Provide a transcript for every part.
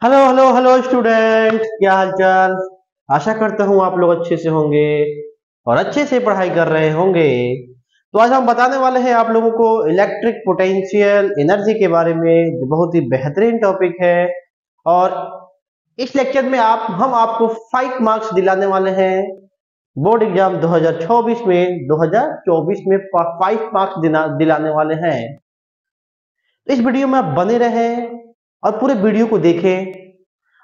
Hello hello hello student, क्या हाल चाल। आशा करता हूँ आप लोग अच्छे से होंगे और अच्छे से पढ़ाई कर रहे होंगे। तो आज हम बताने वाले हैं आप लोगों को इलेक्ट्रिक पोटेंशियल एनर्जी के बारे में, जो बहुत ही बेहतरीन टॉपिक है। और इस लेक्चर में हम आपको 5 मार्क्स दिलाने वाले हैं। बोर्ड एग्जाम 2024 में 5 मार्क्स दिलाने वाले हैं। तो इस वीडियो में आप बने रहें और पूरे वीडियो को देखें।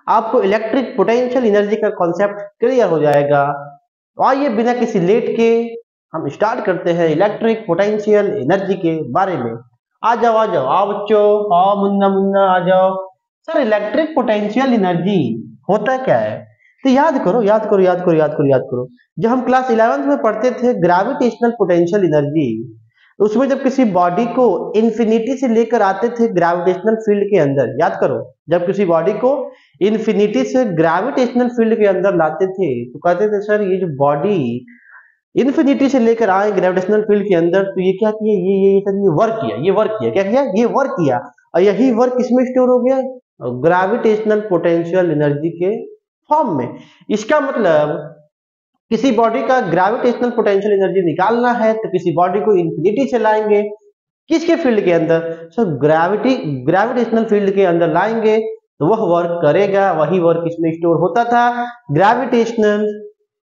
आपको इलेक्ट्रिक पोटेंशियल एनर्जी का कॉन्सेप्ट क्लियर हो जाएगा। तो आइए बिना किसी लेट के हम स्टार्ट करते हैं इलेक्ट्रिक पोटेंशियल एनर्जी के बारे में। आ जाओ आओ बच्चों, आओ मुन्ना मुन्ना आ जाओ। सर इलेक्ट्रिक पोटेंशियल एनर्जी होता क्या है? तो याद करो याद करो याद करो याद करो याद करो। जब हम क्लास 11th में पढ़ते थे ग्रेविटेशनल पोटेंशियल एनर्जी, उसमें जब किसी बॉडी को इंफिनिटी से लेकर आते थे ग्रेविटेशनल फील्ड के अंदर, याद करो, जब किसी बॉडी को इंफिनिटी से ग्रेविटेशनल फील्ड के अंदर लाते थे तो कहते थे सर ये जो बॉडी इंफिनिटी से लेकर आए ग्रेविटेशनल फील्ड के अंदर तो ये क्या किया, ये सर ये वर्क किया, ये वर्क किया, क्या किया, ये वर्क किया। और यही वर्क किसमें स्टोर हो गया? ग्रेविटेशनल पोटेंशियल एनर्जी के फॉर्म में। इसका मतलब किसी बॉडी का ग्रेविटेशनल पोटेंशियल एनर्जी निकालना है तो किसी बॉडी को इंफिनिटी से लाएंगे, किसके फील्ड के अंदर? सर ग्रेविटेशनल फील्ड के अंदर लाएंगे तो वह वर्क करेगा। वही वर्क इसमें स्टोर होता था ग्रेविटेशनल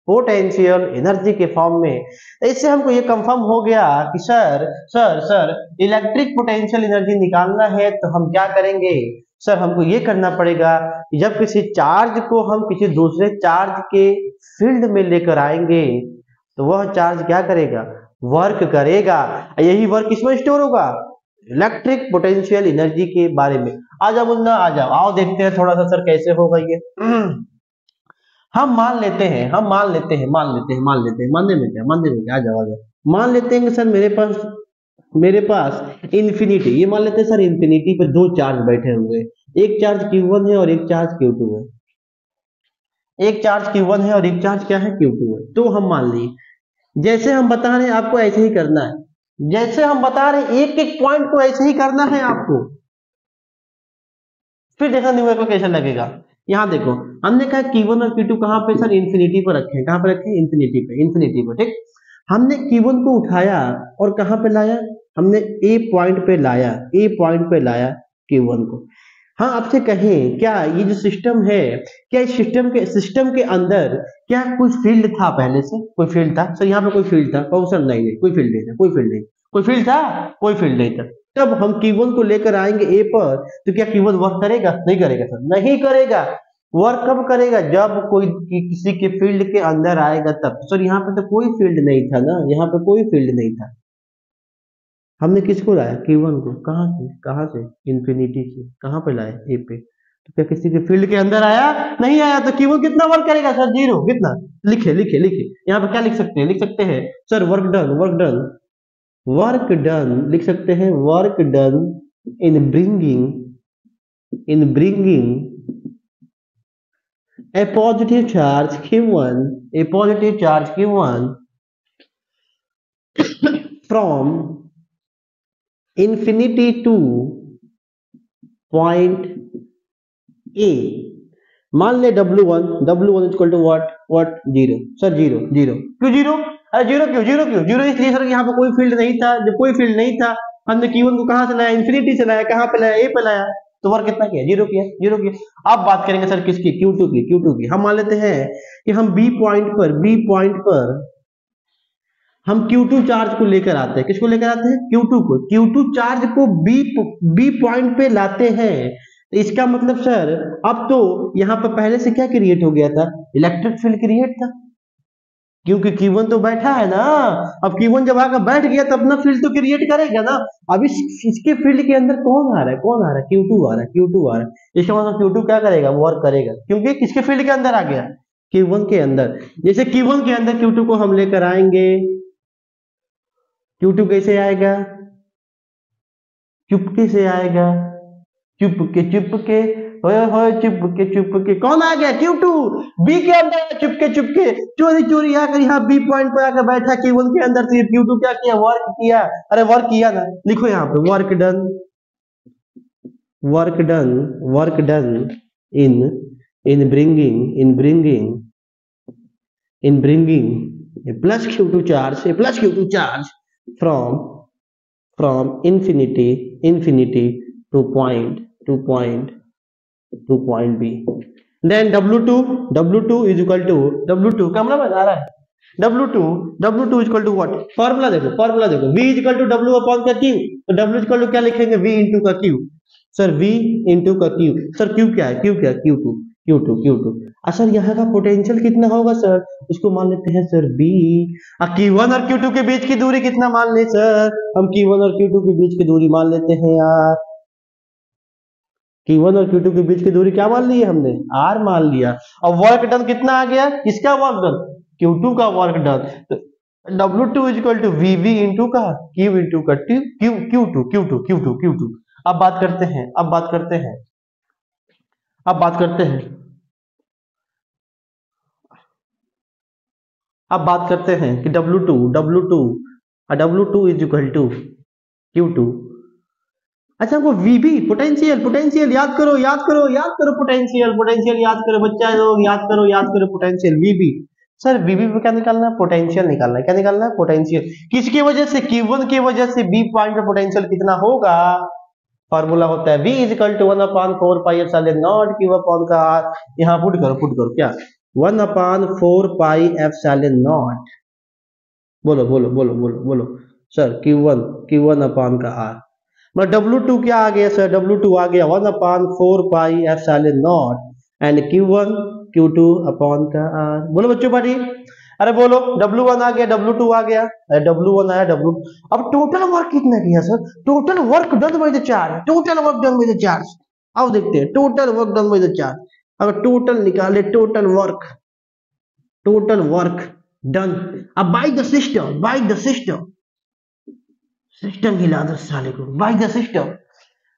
पोटेंशियल एनर्जी के फॉर्म में। इससे हमको ये कंफर्म हो गया कि sir sir sir electric potential energy निकालना है तो हम क्या करेंगे? सर हमको ये करना पड़ेगा कि जब किसी चार्ज को हम किसी दूसरे चार्ज के फील्ड में लेकर आएंगे तो वह चार्ज क्या करेगा? वर्क करेगा। यही वर्क किसमें स्टोर होगा? इलेक्ट्रिक पोटेंशियल एनर्जी के बारे में। आ जाओ मुन्ना आ जाओ, आओ देखते हैं थोड़ा सा सर कैसे होगा ये। हम मान लेते हैं मानने में क्या, आ जाओ आ जाओ। मान लेते हैं कि सर मेरे पास इंफिनिटी, ये मान लेते हैं सर इंफिनिटी पे दो चार्ज बैठे हुए, एक चार्ज Q1 है और एक चार्ज Q2 है। एक चार्ज Q1 है और एक चार्ज क्या है? Q2 है। तो हम मान ली जैसे हम बता रहे हैं आपको ऐसे ही करना है। जैसे हम बता रहे हैं एक एक पॉइंट को ऐसे ही करना है आपको। फिर देखना न्यूमेरिकल कैसा लगेगा। यहाँ देखो हमने कहा Q1 और Q2 कहाँ पे सर? इंफिनिटी पर रखे हैं। कहाँ पे रखे? इंफिनिटी पे ठीक। हमने Q1 को उठाया और कहाँ पे लाया? हमने ए पॉइंट पे लाया Q1 को। हाँ आपसे कहें क्या ये जो सिस्टम है, क्या इस सिस्टम के अंदर क्या कोई फील्ड था? पहले से कोई फील्ड था? सर यहाँ पे कोई फील्ड था? सर नहीं कोई फील्ड नहीं था, कोई फील्ड था? कोई फील्ड नहीं था। तब हम Q1 को लेकर आएंगे ए पर तो क्या Q1 वर्क करेगा? नहीं करेगा सर, नहीं करेगा। वर्क कब करेगा? जब कोई किसी के फील्ड के अंदर आएगा तब। सर यहाँ पे तो कोई फील्ड नहीं था ना, यहाँ पे कोई फील्ड नहीं था। हमने किसको लाया? Q1 को। कहाँ से? इंफिनिटी से। कहाँ पे लाया? ए पे। तो क्या किसी के फील्ड के अंदर आया? नहीं आया। तो Q1 कितना वर्क करेगा सर? जीरो। कितना? लिखे यहाँ पे क्या लिख सकते हैं? लिख सकते हैं सर वर्क डन लिख सकते हैं। Work done in bringing a positive charge Q1 from infinity to point A। मान ले W1 equal to what? Zero. Sir zero. क्यों जीरो? अरे जीरो इसलिए सर यहाँ पे कोई फील्ड नहीं था। जब कोई फील्ड नहीं था हमने Q1 को कहाँ से लाया? इंफिनिटी से लाया। कहाँ पे लाया? ए पे लाया। तो वर्क कितना किया? जीरो किया। अब बात करेंगे सर किसकी? Q2 की। हम मान लेते हैं कि हम बी पॉइंट पर हम Q2 चार्ज को लेकर आते हैं। किसको लेकर आते हैं? Q2 को। Q2 चार्ज को बी पॉइंट पे लाते हैं। तो इसका मतलब सर अब तो यहाँ पर पहले से क्या क्रिएट हो गया था? इलेक्ट्रिक फील्ड क्रिएट था, क्योंकि Q1 तो बैठा है ना। अब Q1 जब आकर बैठ गया तो अपना फील्ड तो क्रिएट करेगा ना। अब इसके फील्ड के अंदर कौन आ रहा है? Q2 आ रहा है। इसका मतलब Q2 क्या करेगा? वर्क करेगा, क्योंकि किसके फील्ड के अंदर आ गया? Q1 के अंदर। जैसे Q1 के अंदर Q2 को हम लेकर आएंगे, Q2 कैसे आएगा? चुपके से आएगा। चुपके कौन आ गया? Q2 बी के अंदर चुपके चोरी आकर यहाँ बी पॉइंट पर आकर बैठा Q1 के अंदर। तो ये Q2 क्या किया? वर्क किया। अरे वर्क किया ना, लिखो यहाँ पे work done in bringing a plus q2 charge from infinity to point B. Then W2 is equal to W2 camera में आ रहा है, W2 is equal to what? Formula देखो V is equal to W upon का Q, तो W is equal to क्या लिखेंगे? V into का Q. Sir V into का Q, सर Q क्या है? Q2. सर यहाँ का पोटेंशियल कितना होगा सर? उसको मान लेते हैं सर B। Q1 और Q2 के बीच की दूरी कितना मान ले सर? हम Q1 और Q2 के बीच की दूरी मान लेते हैं यार। Q1 और Q2 के बीच की दूरी क्या मान ली है हमने? R मान लिया। और वर्क डन कितना आ गया? किसका वर्क डन? Q2 का वर्क डन। तो W2 is equal to VV into का Q into का Q2। अब बात करते हैं कि W2 is equal to Q2। अच्छा हमको VB पोटेंशियल याद करो पोटेंशियल याद करो बच्चा लोग, याद करो पोटेंशियल VB। सर VB पे क्या निकालना है? पोटेंशियल निकालना है। क्या निकालना है? पोटेंशियल। किसकी वजह से? Q1 की वजह से B पॉइंट पे पोटेंशियल कितना होगा? फॉर्मूला होता है V is equal to 1/4 pi epsilon naught Q upon का R। यहाँ पुट करो क्या? 1/4 pi epsilon naught। बोलो सर Q1 अपॉन का R। मतलब W2 क्या आ गया सर? W2 आ गया 1/4 pi epsilon naught and Q2 upon का R। बोलो बच्चों पार्टी, अरे बोलो। W1 आ गया, W2 आ गया, W1 आया W। अब टोटल वर्क कितना किया sir? Total work done by the charge. अब देखते हैं total work done by the charge. अगर टोटल निकाले, टोटल वर्क डन अब बाय द सिस्टम हिला दो साले को, by the system.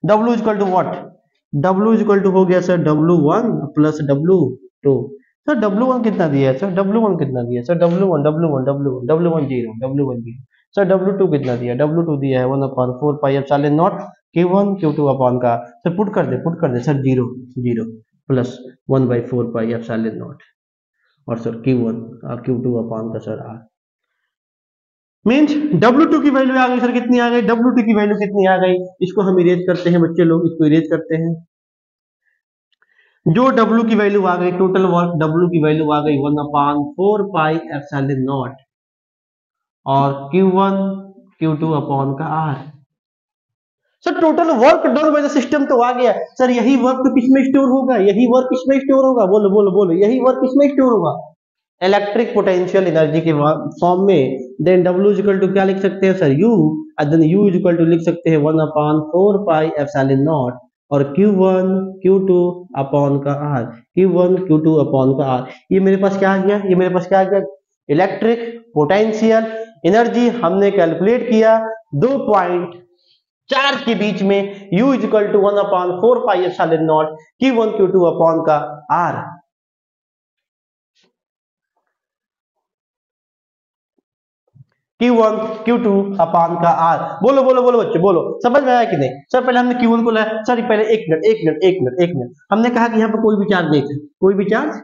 W is equal to what? W is equal to हो गया sir W1 plus W2। Sir W1 कितना दिया है सर? W1 0, सर W2 कितना दिया? W2 दिया है 1/4 pi epsilon naught Q1 Q2 upon का। सर पुट कर दे sir 0 plus 1/4 pi epsilon naught और सर Q1 Q2 अपॉन का सर R। मीन्स W2 की वैल्यू आ गई सर, कितनी आ गई? W2 की वैल्यू कितनी आ गई? इसको हम इरेज करते हैं बच्चे लोग, इसको इरेज करते हैं। जो W की वैल्यू आ गई, टोटल वर्क W की वैल्यू आ गई 1/4 पाई एप्सिलॉन नॉट और Q1 Q2 अपॉन का R। Sir total work done by the system तो आ गया सर। यही वर्क तो किसमें स्टोर होगा? बोलो यही वर्क किसमें स्टोर होगा? इलेक्ट्रिक पोटेंशियल एनर्जी के फॉर्म में। Then W is equal to क्या लिख सकते हैं sir? U। Then U is equal to लिख सकते हैं 1/4 पाई एप्सिलॉन नॉट और Q1 Q2 अपॉन का R। ये मेरे पास क्या आ गया? इलेक्ट्रिक पोटेंशियल एनर्जी हमने कैलकुलेट किया 2 पॉइंट चार्ज के बीच में। U is equal to 1/4 pi epsilon naught Q1 Q2 upon का R। Q1 Q2 अपान का R। बोलो बच्चे, बोलो। समझ में आया कि नहीं? सर पहले हमने Q1 को लाया। सर पहले एक मिनट। हमने कहा कि यहाँ पे कोई भी चार्ज नहीं था,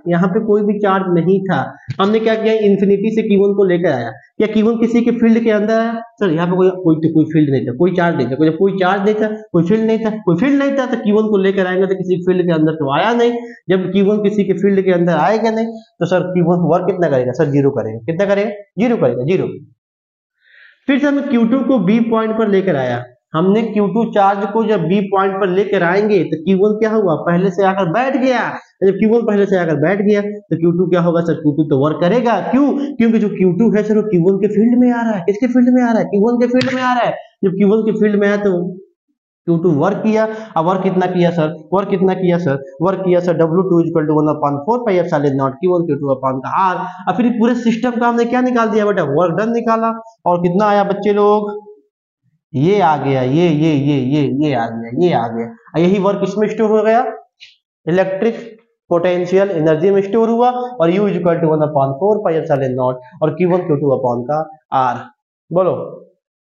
यहाँ पे कोई भी चार्ज नहीं था। हमने क्या किया? इन्फिनिटी से Q1 को लेकर आया। क्या Q1 किसी के फील्ड के अंदर आया? सर यहाँ पे कोई फील्ड नहीं था, कोई चार्ज नहीं था, कोई चार्ज नहीं था, कोई फील्ड नहीं था। तो Q1 को लेकर आएंगे तो किसी फील्ड के अंदर तो आया नहीं। जब Q1 किसी के फील्ड के अंदर आएगा नहीं तो सर Q1 वर्क कितना करेगा? सर 0 करेगा। कितना करेगा? 0 करेगा, 0। फिर से हमने Q2 को B पॉइंट पर लेकर आया। हमने Q2 चार्ज को जब B पॉइंट पर लेकर आएंगे तो Q1 क्या हुआ? पहले से आकर बैठ गया। जब Q1 पहले से आकर बैठ गया तो Q2 क्या होगा सर? Q2 तो वर्क करेगा। क्यों? क्योंकि जो Q2 है सर वो Q1 के फील्ड में आ रहा है। किसके फील्ड में आ रहा है? Q1 के फील्ड में आ रहा है। जब Q1 के फील्ड में आया तो Q2 वर्क किया। अब वर्क कितना किया सर? वर्क किया sir W2 equal to 1/4 pi epsilon naught Q1 Q2 upon का R। अब फिर पूरे सिस्टम का हमने क्या निकाल दिया बेटा? वर्क डन निकाला। और कितना आया बच्चे लोग? ये आ गया, ये आ गया। यही वर्क किसमें स्टोर हो गया? इलेक्ट्रिक पोटेंशियल एनर्जी में स्टोर हुआ। और U equal to 1/4 pi epsilon naught और Q1 Q2 अपॉन का R। बोलो